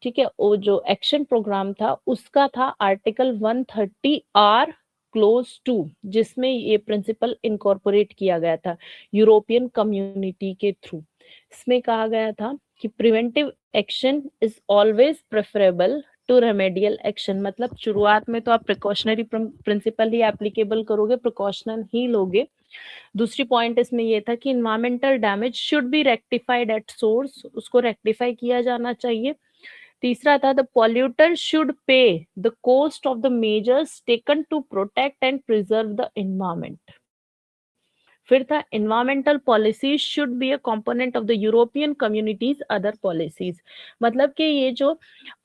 ठीक है। वो जो एक्शन प्रोग्राम था उसका था आर्टिकल 130 आर क्लोज टू, जिसमें ये प्रिंसिपल इनकॉर्पोरेट किया गया था यूरोपियन कम्युनिटी के थ्रू। इसमें कहा गया था कि preventive action is always preferable to remedial action. मतलब शुरुआत में तो आप प्रिकॉशनरी प्रिंसिपल ही एप्लीकेबल करोगे, प्रिकॉशनल ही लोगे। दूसरी पॉइंट इसमें ये था कि environmental damage should be rectified at source, उसको रेक्टिफाई किया जाना चाहिए। तीसरा था the polluter should pay the cost of the measures taken to protect and preserve the environment. फिर था environmental policies should be a component of the European Communities other policies. मतलब कि ये जो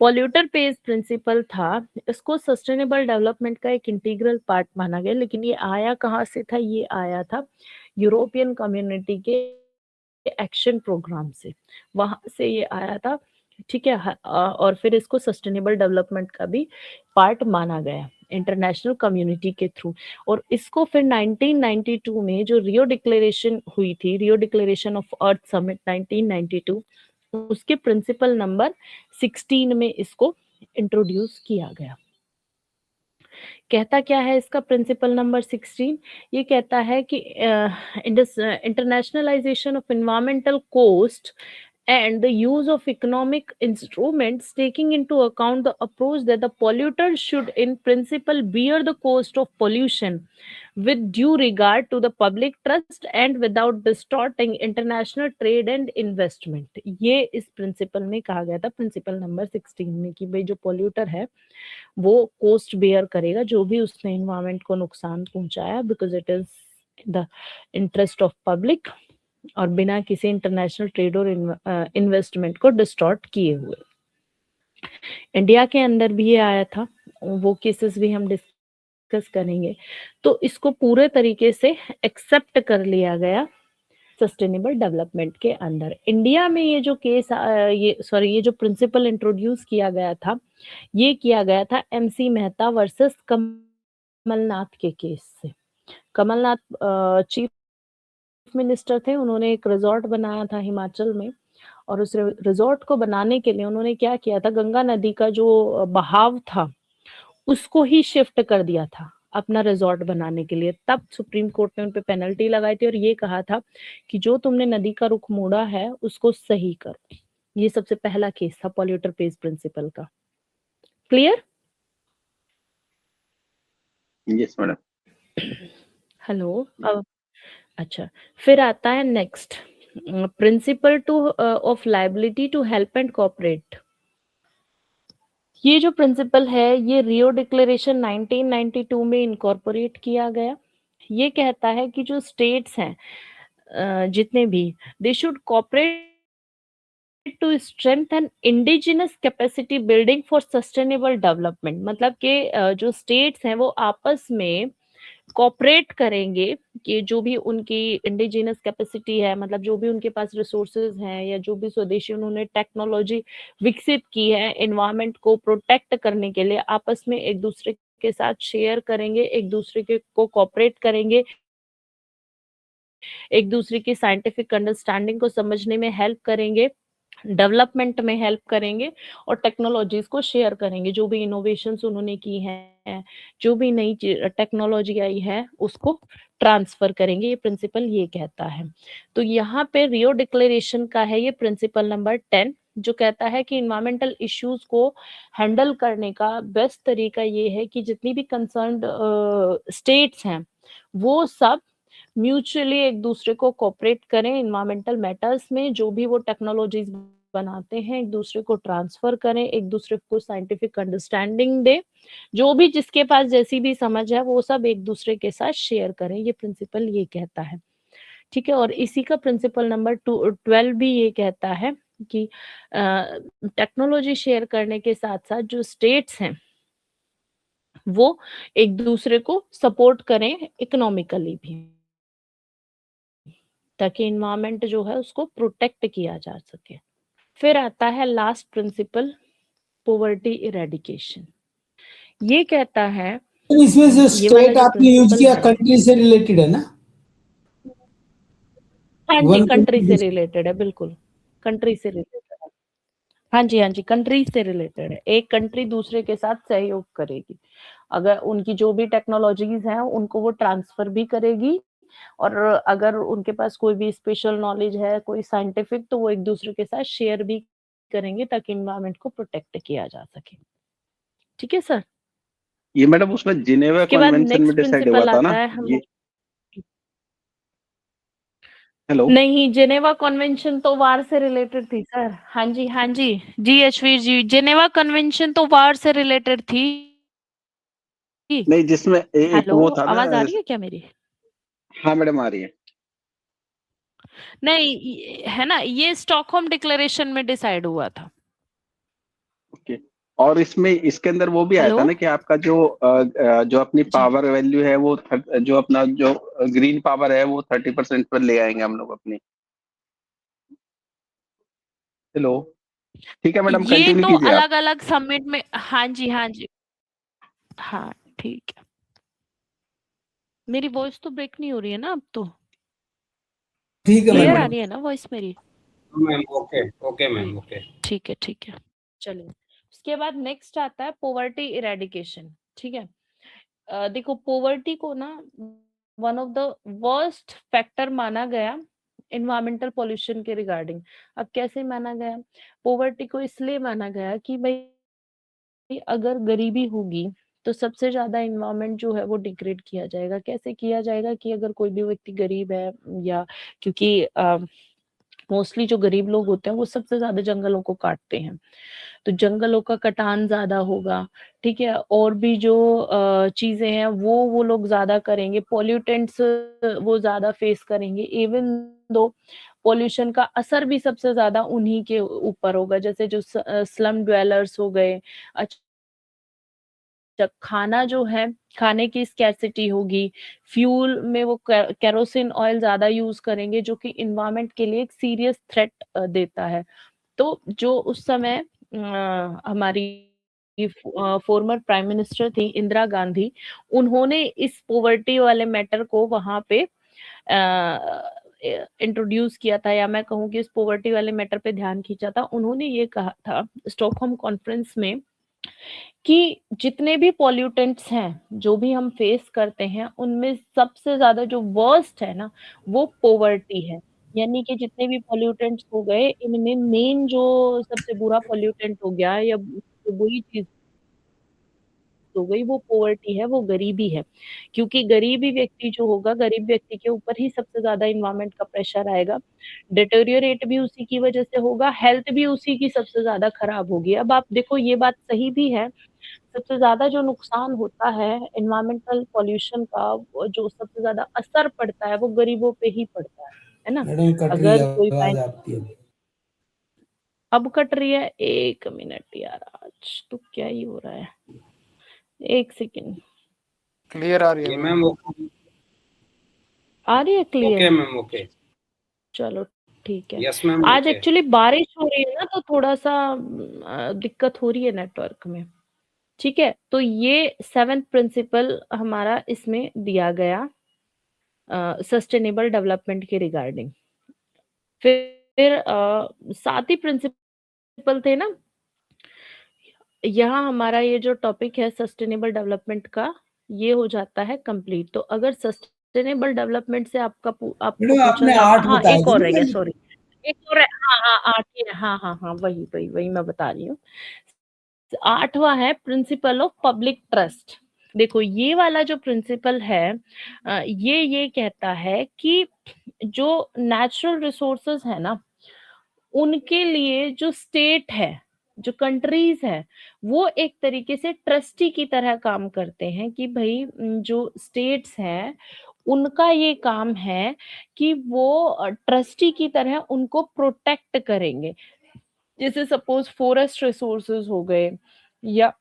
पॉल्यूटर पेज प्रिंसिपल था इसको sustainable development का एक इंटीग्रल पार्ट माना गया, लेकिन ये आया कहाँ से था? ये आया था यूरोपियन कम्युनिटी के एक्शन प्रोग्राम से, वहां से ये आया था, ठीक है। और फिर इसको सस्टेनेबल डेवलपमेंट का भी पार्ट माना गया इंटरनेशनल कम्युनिटी के थ्रू। और इसको फिर 1992 में जो रियो डिक्लेरेशन हुई थी, Rio declaration of earth Summit 1992, उसके प्रिंसिपल नंबर 16 में इसको इंट्रोड्यूस किया गया। कहता क्या है इसका प्रिंसिपल नंबर 16? ये कहता है कि internationalisation of environmental cost and the use of economic instruments taking into account the approach that the polluter should in principle bear the cost of pollution with due regard to the public trust and without distorting international trade and investment. ये इस principal में कहा गया था, principle number 16 में, कि भाई जो पोल्यूटर है वो कोस्ट बेयर करेगा जो भी उसने इन्वायरमेंट को नुकसान पहुंचाया, because it is the interest of public और बिना किसी इंटरनेशनल ट्रेड और इन्वेस्टमेंट को डिस्टॉर्ट किए हुए। इंडिया के अंदर भी ये आया था, वो केसेस भी हम डिस्कस करेंगे। तो इसको पूरे तरीके से एक्सेप्ट कर लिया गया सस्टेनेबल डेवलपमेंट के अंदर। इंडिया में ये जो केस ये जो प्रिंसिपल इंट्रोड्यूस किया गया था, ये किया गया था एमसी मेहता वर्सेस कमलनाथ के केस से। कमलनाथ चीफ मिनिस्टर थे, उन्होंने एक रिजॉर्ट बनाया था हिमाचल में, और उस रिजॉर्ट को बनाने के लिए उन्होंने क्या किया था, गंगा नदी का जो बहाव था उसको ही शिफ्ट कर दिया था अपना रिजॉर्ट बनाने के लिए। तब सुप्रीम कोर्ट ने उन पे पेनल्टी लगाई थी और ये कहा था कि जो तुमने नदी का रुख मोड़ा है उसको सही करो। ये सबसे पहला केस था पॉल्यूटर पेज प्रिंसिपल का। क्लियर? Yes madam. हेलो। अच्छा, फिर आता है next principle two of liability to help and cooperate. ये जो प्रिंसिपल है ये रियो डिक्लेरेशन 1992 में इनकॉर्पोरेट किया गया। ये कहता है कि जो स्टेट्स हैं जितने भी, they should cooperate to strengthen indigenous capacity building for sustainable development. मतलब कि जो स्टेट्स हैं वो आपस में कोऑपरेट करेंगे कि जो भी उनकी इंडिजिनस कैपेसिटी है, मतलब जो भी उनके पास रिसोर्सेज हैं या जो भी स्वदेशी उन्होंने टेक्नोलॉजी विकसित की है एनवायरनमेंट को प्रोटेक्ट करने के लिए, आपस में एक दूसरे के साथ शेयर करेंगे, एक दूसरे के को कोऑपरेट करेंगे, एक दूसरे की साइंटिफिक अंडरस्टैंडिंग को समझने में हेल्प करेंगे, डेवलपमेंट में हेल्प करेंगे और टेक्नोलॉजीज को शेयर करेंगे। जो भी इनोवेशंस उन्होंने की हैं, जो भी नई टेक्नोलॉजी आई है उसको ट्रांसफर करेंगे। ये प्रिंसिपल ये कहता है। तो यहाँ पे रियो डिक्लेरेशन का है ये प्रिंसिपल नंबर 10, जो कहता है कि इन्वायरमेंटल इश्यूज को हैंडल करने का बेस्ट तरीका ये है कि जितनी भी कंसर्न्ड स्टेट्स हैं वो सब म्यूचुअली एक दूसरे को कोऑपरेट करें इन्वायरमेंटल मैटर्स में, जो भी वो टेक्नोलॉजीज बनाते हैं एक दूसरे को ट्रांसफर करें, एक दूसरे को साइंटिफिक अंडरस्टैंडिंग दे, जो भी जिसके पास जैसी भी समझ है वो सब एक दूसरे के साथ शेयर करें। ये प्रिंसिपल ये कहता है, ठीक है। और इसी का प्रिंसिपल नंबर 12 भी ये कहता है कि टेक्नोलॉजी शेयर करने के साथ साथ जो स्टेट्स हैं वो एक दूसरे को सपोर्ट करें इकोनॉमिकली भी, ताकि इन्वायरमेंट जो है उसको प्रोटेक्ट किया जा सके। फिर आता है लास्ट प्रिंसिपल, पॉवर्टी इरेडिकेशन। ये कहता है, इसमें जो ये वाला स्टेट जो आपने यूज प्रिंसिपल किया है, कंट्री से रिलेटेड है ना? हाँ जी, One कंट्री से country- रिलेटेड है, बिल्कुल कंट्री से रिलेटेड है। हाँ जी, हाँ जी, कंट्री से रिलेटेड है। एक कंट्री दूसरे के साथ सहयोग करेगी, अगर उनकी जो भी टेक्नोलॉजीज हैं उनको वो ट्रांसफर भी करेगी, और अगर उनके पास कोई भी स्पेशल नॉलेज है कोई साइंटिफिक, तो वो एक दूसरे के साथ शेयर भी करेंगे ताकि इन्वायरमेंट को प्रोटेक्ट किया जा सके। ठीक है सर। ये मैडम उसमें जिनेवा उसके बाद कन्वेंशन में नेक्स्ट डिसाइड हुआ प्रिंसिपल था आता ना है हम ये? हेलो। नहीं, जेनेवा कन्वेंशन तो वार से रिलेटेड थी सर। हाँ जी, हाँ जी, जी अश्वीर जी, जेनेवा कन्वेंशन तो वार से रिलेटेड थी। नहीं, जिसमें एक हेलो, वो था ना। आवाज आ रही है क्या मेरी? हाँ मैडम, आ रही है। नहीं, है ना, ये स्टॉकहोम डिक्लेरेशन में डिसाइड हुआ था। ओके। और इसमें इसके अंदर वो भी आया था हेलो ना कि आपका जो अपनी जी, पावर वैल्यू है वो जो अपना जो ग्रीन पावर है वो 30% पर ले आएंगे हम लोग अपनी। हेलो। ठीक है मैडम, ये कंटिन्यू तो कीजिए आप। अलग अलग समिट में, हाँ जी, हाँ जी, हाँ ठीक है। मेरी वॉइस तो ब्रेक नहीं हो रही है ना अब तो? ठीक है नहीं क्लियर आ मैडम। रही है ना वॉइस मेरी? Ma'am okay okay ma'am okay. ठीक है, ठीक है, चलिए। उसके बाद नेक्स्ट आता है पोवर्टी इरेडिकेशन। ठीक है। देखो, पोवर्टी को ना one of the worst factor माना गया इन्वायरमेंटल पॉल्यूशन के रिगार्डिंग। अब कैसे माना गया? पॉवर्टी को इसलिए माना गया कि भाई अगर गरीबी होगी तो सबसे ज्यादा इन्वायरमेंट जो है वो डिग्रेड किया जाएगा। कैसे किया जाएगा? कि अगर कोई भी व्यक्ति गरीब है, या क्योंकि मोस्टली जो गरीब लोग होते हैं वो सबसे ज्यादा जंगलों को काटते हैं, तो जंगलों का कटान ज्यादा होगा, ठीक है। और भी जो चीजें हैं वो लोग ज्यादा करेंगे, पॉल्यूटेंट्स वो ज्यादा फेस करेंगे। इवन दो पॉल्यूशन का असर भी सबसे ज्यादा उन्हीं के ऊपर होगा, जैसे जो स्लम ड्वेलर्स हो गए। जब खाना जो है, खाने की स्कैरसिटी होगी, फ्यूल में वो केरोसिन ऑयल ज्यादा यूज करेंगे, जो कि इन्वायरमेंट के लिए एक सीरियस थ्रेट देता है। तो जो उस समय हमारी फॉर्मर प्राइम मिनिस्टर थी इंदिरा गांधी, उन्होंने इस पॉवर्टी वाले मैटर को वहां पे इंट्रोड्यूस किया था, या मैं कहूँ कि इस पॉवर्टी वाले मैटर पे ध्यान खींचा था। उन्होंने ये कहा था स्टॉकहोम कॉन्फ्रेंस में कि जितने भी पॉल्यूटेंट्स हैं, जो भी हम फेस करते हैं, उनमें सबसे ज्यादा जो वर्स्ट है ना, वो पॉवर्टी है। यानी कि जितने भी पॉल्यूटेंट्स हो गए, इनमें मेन जो सबसे बुरा पॉल्यूटेंट हो गया, या जो बुरी चीज हो गई, वो पॉवर्टी है, वो गरीबी है। क्योंकि गरीबी व्यक्ति जो होगा, गरीब व्यक्ति के ऊपर ही सबसे ज्यादा इन्वायरमेंट का प्रेशर आएगा, डिटेरियोरेट भी उसी की वजह से होगा, हेल्थ भी उसी की सबसे ज्यादा खराब होगी। अब आप देखो, ये बात सही भी है, सबसे ज्यादा जो नुकसान होता है एनवायरमेंटल पॉल्यूशन का, जो सबसे ज्यादा असर पड़ता है, वो गरीबों पे ही पड़ता है ना। मैडम कट रही है अगर कोई आवाज आपकी। अब कट रही है, 1 मिनट यार, आज तो क्या ही हो रहा है, 1 सेकेंड। क्लियर आ रही है ये मैम? मैम आ रही है क्लियर? Okay ma'am, okay. चलो ठीक है। यस मैम, आज ओके। एक्चुअली बारिश हो रही है ना, तो थोड़ा सा दिक्कत हो रही है नेटवर्क में। ठीक है, तो ये 7th प्रिंसिपल हमारा इसमें दिया गया सस्टेनेबल डेवलपमेंट के रिगार्डिंग। फिर 7 ही प्रिंसिपल थे ना। यहाँ हमारा ये जो टॉपिक है सस्टेनेबल डेवलपमेंट का, ये हो जाता है कंप्लीट। तो अगर सस्टेनेबल डेवलपमेंट से आपको मैडम पूछा आपने जाता, 8 हाँ बताए एक थे और ना रह गया, पहले? सॉरी, एक और है, हाँ हाँ 8 ही है, हाँ हाँ हाँ, वही वही वही मैं बता रही हूँ। 8वां है प्रिंसिपल ऑफ पब्लिक ट्रस्ट। देखो, ये वाला जो प्रिंसिपल है, ये कहता है कि जो नेचुरल रिसोर्सेज है ना, उनके लिए जो स्टेट है, जो कंट्रीज है, वो एक तरीके से ट्रस्टी की तरह काम करते हैं। कि भाई जो स्टेट्स हैं, उनका ये काम है कि वो ट्रस्टी की तरह उनको प्रोटेक्ट करेंगे। जैसे सपोज फॉरेस्ट रिसोर्सेज हो गए, या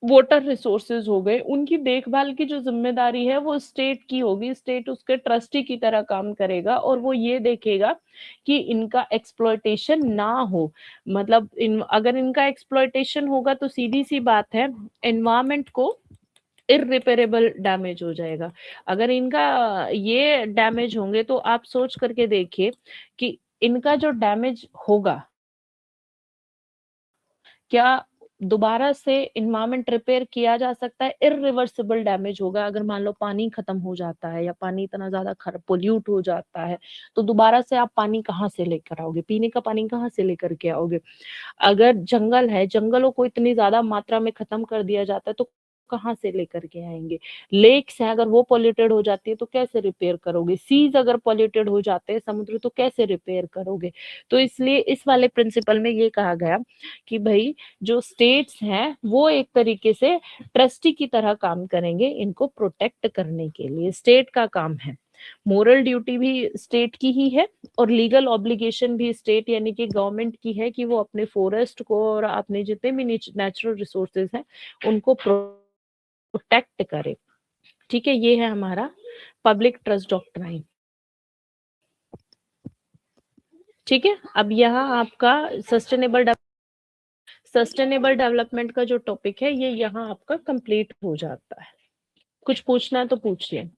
वाटर रिसोर्सेज हो गए, उनकी देखभाल की जो जिम्मेदारी है वो स्टेट की होगी। स्टेट उसके ट्रस्टी की तरह काम करेगा, और वो ये देखेगा कि इनका एक्सप्लॉयटेशन ना हो। मतलब अगर इनका एक्सप्लॉयटेशन होगा तो सीधी सी बात है, एनवायरमेंट को इररिपेरेबल डैमेज हो जाएगा। अगर इनका ये डैमेज होंगे, तो आप सोच करके देखिए कि इनका जो डैमेज होगा, क्या दोबारा से इन्वायरमेंट रिपेयर किया जा सकता है? इरिवर्सिबल डैमेज होगा। अगर मान लो पानी खत्म हो जाता है, या पानी इतना ज्यादा खराब पोल्यूट हो जाता है, तो दोबारा से आप पानी कहाँ से लेकर आओगे? पीने का पानी कहाँ से लेकर के आओगे? अगर जंगल है, जंगलों को इतनी ज्यादा मात्रा में खत्म कर दिया जाता है, तो कहाँ से लेकर के आएंगे? लेक्स हैं, अगर वो पॉल्यूटेड हो जाती है तो कैसे रिपेयर करोगे? सीज अगर पॉल्यूटेड हो जाते हैं, समुद्र, तो कैसे रिपेयर करोगे? तो इसलिए इस वाले प्रिंसिपल में ये कहा गया कि भाई जो स्टेट्स हैं, वो एक तरीके से ट्रस्टी की तरह काम करेंगे इनको प्रोटेक्ट करने के लिए। स्टेट का काम है, मोरल ड्यूटी भी स्टेट की ही है, और लीगल ऑब्लिगेशन भी स्टेट यानी कि गवर्नमेंट की है, कि वो अपने फॉरेस्ट को और अपने जितने भी नेचुरल रिसोर्सेज हैं उनको प्रोटेक्ट करे। ठीक है, ये है हमारा पब्लिक ट्रस्ट डॉक्ट्राइन। ठीक है, अब यहाँ आपका सस्टेनेबल डेवलपमेंट का जो टॉपिक है, ये यहाँ आपका कंप्लीट हो जाता है। कुछ पूछना है तो पूछिए।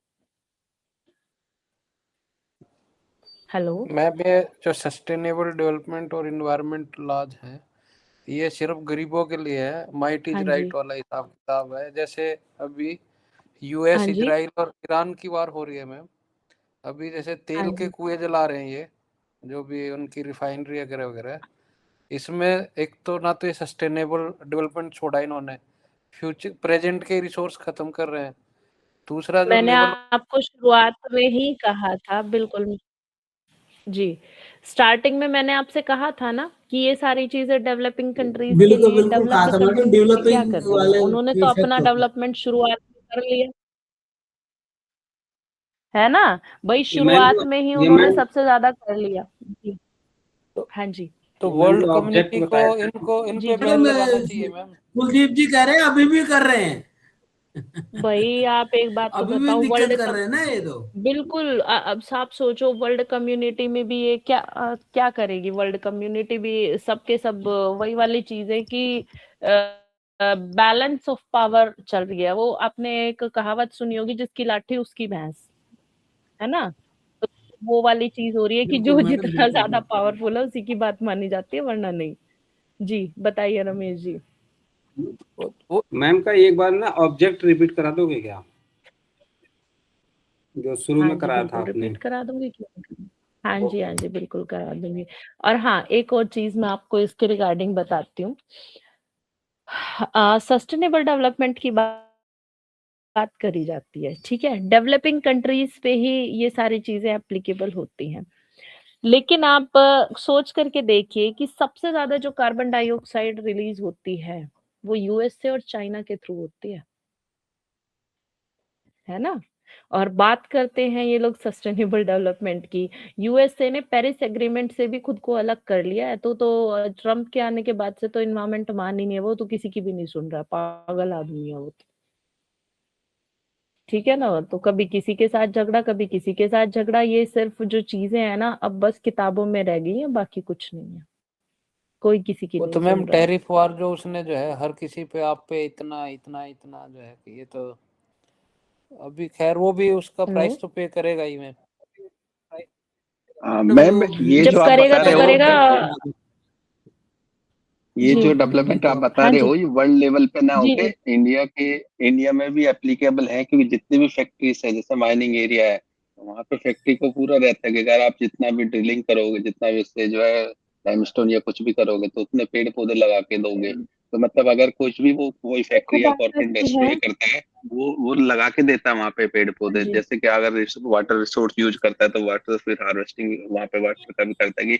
हेलो मैम, ये जो सस्टेनेबल डेवलपमेंट और इन्वायरमेंट लॉज है, ये सिर्फ गरीबों के लिए है, माइट हाँ इज जी, राइट वाला हिसाब किताब है। जैसे अभी यूएस, हाँ जी, इजराइल और ईरान की वार हो रही है मैम, अभी जैसे हाँ तेल के जी कुएं जला रहे हैं ये, जो भी उनकी रिफाइनरी वगैरह वगैरह, इसमें एक तो ना तो ये सस्टेनेबल डेवलपमेंट छोड़ा इन्होंने, फ्यूचर प्रेजेंट के रिसोर्स खत्म कर रहे हैं। दूसरा जो मैंने लेवल, आपको शुरुआत में ही कहा था, बिल्कुल जी, स्टार्टिंग में मैंने आपसे कहा था ना कि ये सारी चीजें डेवलपिंग कंट्रीज के बिल्कुल लिए, बिल्कुल कहा डेवलप्ड था मैडम, कंट्रीज ने क्या डेवलपिंग कर लिया, वाले उन्होंने तो इफेक्ट अपना होता है। डेवलपमेंट शुरुआत में कर लिया, है ना भाई, ये मैम शुरुआत को में ही ये उन्होंने मैम सबसे ज्यादा कर लिया जी। तो, हाँ जी तो ये मैम वर्ल्ड जो ऑब्जेक्ट कम्युनिटी को बताया था, इनको इन जी पे जी बैन मैडम लगाना चाहिए मैम। कुलदीप जी कह रहे हैं अभी भी कर रहे हैं। भाई, आप एक बात तो अभी भी बताओ, दिक्कत कर रहे हैं ना ये तो। बिल्कुल अब आप सोचो, वर्ल्ड कम्युनिटी में भी ये क्या करेगी, वर्ल्ड कम्युनिटी भी सबके सब वही वाली चीज है कि बैलेंस ऑफ पावर चल रही है। वो आपने एक कहावत सुनी होगी, जिसकी लाठी उसकी भैंस, है ना, तो वो वाली चीज हो रही है कि बिल्कुल जो मैडम, जितना बिल्कुल ज्यादा बिल्कुल। पावरफुल है उसी की बात मानी जाती है, वरना नहीं। जी बताइए रमेश जी। वो मैम का एक बार ना ऑब्जेक्ट रिपीट करा दोगे क्या, जो शुरू हाँ में जी कराया था बिल्कुल आपने? रिपीट करा दूंगी, क्यों नहीं? हाँ जी बिल्कुल करा दूंगी। और हाँ, एक और चीज मैं आपको इसके रिगार्डिंग बताती हूँ। सस्टेनेबल डेवलपमेंट की बात करी जाती है, ठीक है, डेवलपिंग कंट्रीज पे ही ये सारी चीजें एप्लीकेबल होती हैं, लेकिन आप सोच करके देखिए कि सबसे ज्यादा जो कार्बन डाइऑक्साइड रिलीज होती है वो यूएसए और चाइना के थ्रू होती है ना। और बात करते हैं ये लोग सस्टेनेबल डेवलपमेंट की, यूएसए ने पेरिस एग्रीमेंट से भी खुद को अलग कर लिया है, तो ट्रम्प के आने के बाद से तो इन्वायरमेंट मान ही नहीं है, वो तो किसी की भी नहीं सुन रहा, पागल आदमी है वो तो, ठीक है ना। तो कभी किसी के साथ झगड़ा, कभी किसी के साथ झगड़ा, ये सिर्फ जो चीजें हैं ना, अब बस किताबों में रह गई हैं, बाकी कुछ नहीं है, कोई किसी की वो नहीं तो मैम सुन रहा। टैरिफ वार जो उसने जो है हर किसी पे, आप पे इतना इतना इतना जो है कि ये तो अभी खैर वो भी उसका प्राइस तो पे करेगा ही मैम। मैम ये जब जो आप करेगा बता तो रहे हो, करेगा। ये जी जो डेवलपमेंट आप बता हाँ रहे जी हो, ये वर्ल्ड लेवल पे ना जी होके जी इंडिया में भी एप्लीकेबल है, क्योंकि जितनी भी फैक्ट्रीज है, जैसे माइनिंग एरिया है, तो वहाँ पे फैक्ट्री को पूरा रहता है कि अगर आप जितना भी ड्रिलिंग करोगे, जितना भी उससे जो है लाइमस्टोन या कुछ भी करोगे, तो उतने पेड़ पौधे लगा के दोगे। तो मतलब अगर कुछ भी वो कोई देखो फैक्ट्री या बात कॉर्पोरेट ऐसी है। इंडस्ट्री करता है, वो लगा के देता है वहाँ पे पेड़ हाँ पौधे। जी जैसे कि अगर वाटर रिसोर्स यूज करता है, तो वाटर फिर हार्वेस्टिंग वहाँ पे वाटर का भी करता है कि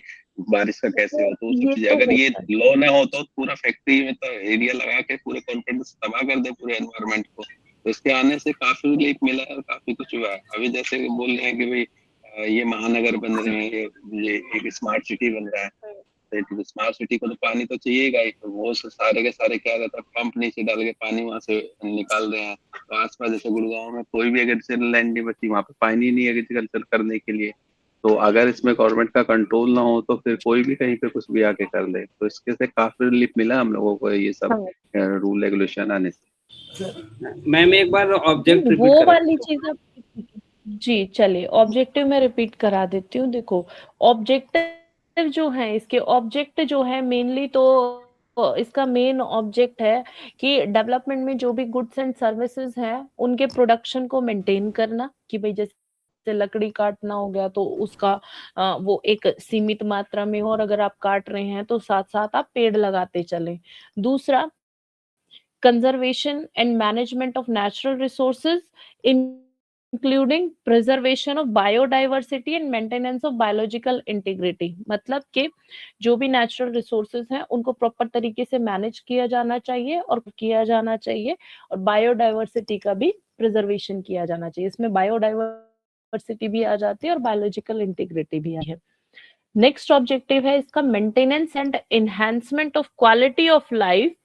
बारिश का कैसे हो, तो वो सब ये चीजें तो अगर ये होता है। लॉ ना हो तो पूरा फैक्ट्री में तो एरिया लगा के पूरे कॉन्फिडेंस तबाह कर दे पूरे एनवायरनमेंट को। तो इसके आने से काफी रिलीफ मिला है और काफी कुछ हुआ है। अभी जैसे कि बोल रहे हैं कि भाई ये महानगर बन रहे हैं, ये एक स्मार्ट सिटी बन रहा है, तो स्मार्ट सिटी को तो पानी तो चाहिएगा ही, तो वो सारे के सारे क्या रहता है, पंप नीचे डाल के पानी वहां से निकाल रहे हैं। तो आसपास जैसे गुड़गांव में कोई भी एग्रीकल्चर लैंड नहीं बची, वहां पे पानी नहीं है एग्रीकल्चर करने के लिए। तो अगर इसमें गवर्नमेंट का कंट्रोल ना हो, तो फिर कोई भी कहीं पे कुछ भी आके कर ले। तो इसके से काफी रिलीफ मिला हम लोगों को, ये सब हाँ रूल रेगुलेशन आने से। मैम एक बार ऑब्जेक्ट नहीं, रिपीट वो करा वाली दो। चीज जी चलिए, ऑब्जेक्टिव में रिपीट करा देती हूँ। देखो, ऑब्जेक्टिव जो है, इसके ऑब्जेक्ट जो है मेनली, तो इसका मेन ऑब्जेक्ट है कि डेवलपमेंट में जो भी गुड्स एंड सर्विसेज हैं उनके प्रोडक्शन को मेंटेन करना, कि भाई जैसे लकड़ी काटना हो गया तो उसका वो एक सीमित मात्रा में हो, और अगर आप काट रहे हैं तो साथ साथ आप पेड़ लगाते चलें। दूसरा, conservation and management of natural resources, including preservation of biodiversity and maintenance of biological integrity। मतलब कि जो भी नेचुरल रिसोर्सेज हैं उनको प्रॉपर तरीके से मैनेज किया जाना चाहिए और किया जाना चाहिए, और बायोडाइवर्सिटी का भी प्रिजर्वेशन किया जाना चाहिए। इसमें बायोडाइवर्सिटी भी आ जाती है और बायोलॉजिकल इंटीग्रिटी भी है। नेक्स्ट ऑब्जेक्टिव है इसका, maintenance and enhancement of quality of life,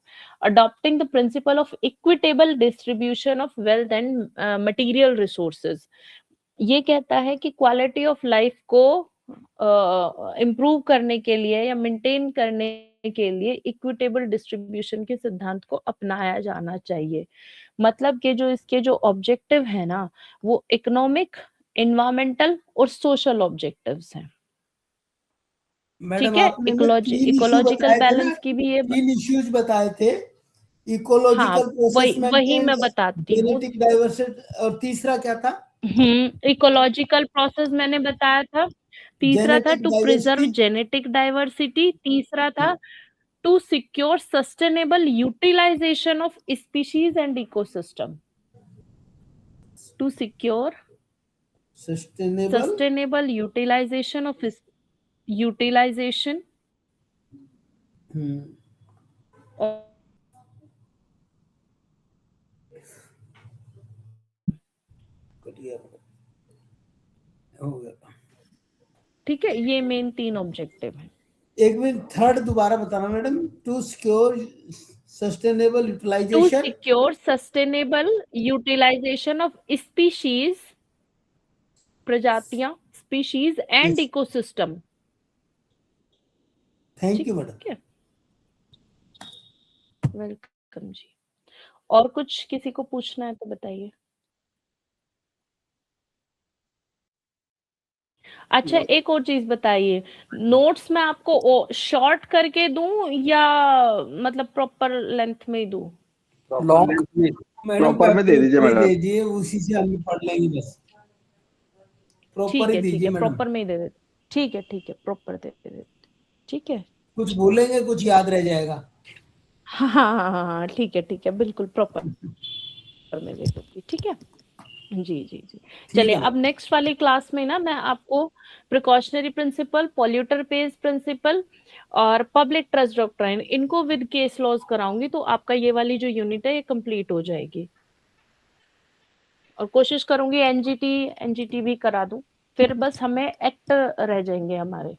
adopting the principle of equitable distribution of wealth and material resources। ये कहता है कि क्वालिटी ऑफ लाइफ को इम्प्रूव करने के लिए या मेंटेन करने के लिए इक्विटेबल डिस्ट्रीब्यूशन के सिद्धांत को अपनाया जाना चाहिए। मतलब कि जो इसके जो ऑब्जेक्टिव है ना, वो इकोनॉमिक, एनवायरमेंटल और सोशल ऑब्जेक्टिव्स हैं। मैडम ठीक है, आपने ना तीन इश्यू इकोलॉजिकल बताए थे ना, बैलेंस की भी ये तीन इश्यूज बताए थे। हाँ, इकोलॉजिकल प्रोसेस वही मेंटेन, मैं बताती हूँ। जेनेटिक डाइवर्सिटी, और तीसरा क्या था? इकोलॉजिकल प्रोसेस मैंने बताया था। तीसरा था genetic to preserve diversity, genetic diversity. तीसरा था to secure sustainable utilisation of species and ecosystem. To secure sustainable sustainable utilization of utilization of हो गया। ठीक है, ये मेन 3 ऑब्जेक्टिव है। एक मिनट, थर्ड दोबारा बताना madam. To secure sustainable to utilization, secure sustainable utilisation of species, प्रजातियां, species and ecosystem. Thank you madam. ठीक है, वेलकम जी। और कुछ किसी को पूछना है तो बताइए। अच्छा, एक और चीज बताइए, नोट्स मैं आपको शॉर्ट करके दूं या मतलब प्रॉपर लेंथ में ही दूं? लॉन्ग मैडम प्रॉपर में दे दीजिए प्रॉपर ही मैडम। दीजिए, उसी से हम पढ़ लेंगे बस। प्रॉपर ठीक ही है, ठीक दीजिए है, मैडम। प्रॉपर में ही दे देते। ठीक है, ठीक है, प्रॉपर दे देते। ठीक है, कुछ बोलेंगे कुछ याद रह जाएगा। हाँ हाँ हाँ हाँ हाँ, ठीक है, ठीक है, बिल्कुल प्रॉपर में दे दूंगी। ठीक है जी जी जी। ठीक चलिए, है अब नेक्स्ट वाली क्लास में ना मैं आपको precautionary principle, polluter pays principle और पब्लिक ट्रस्ट डॉक्ट्राइन, इनको विद केस लॉज कराऊंगी, तो आपका ये वाली जो यूनिट है ये कंप्लीट हो जाएगी। और कोशिश करूंगी एनजीटी भी करा दूं, फिर बस हमें एक्ट रह जाएंगे हमारे।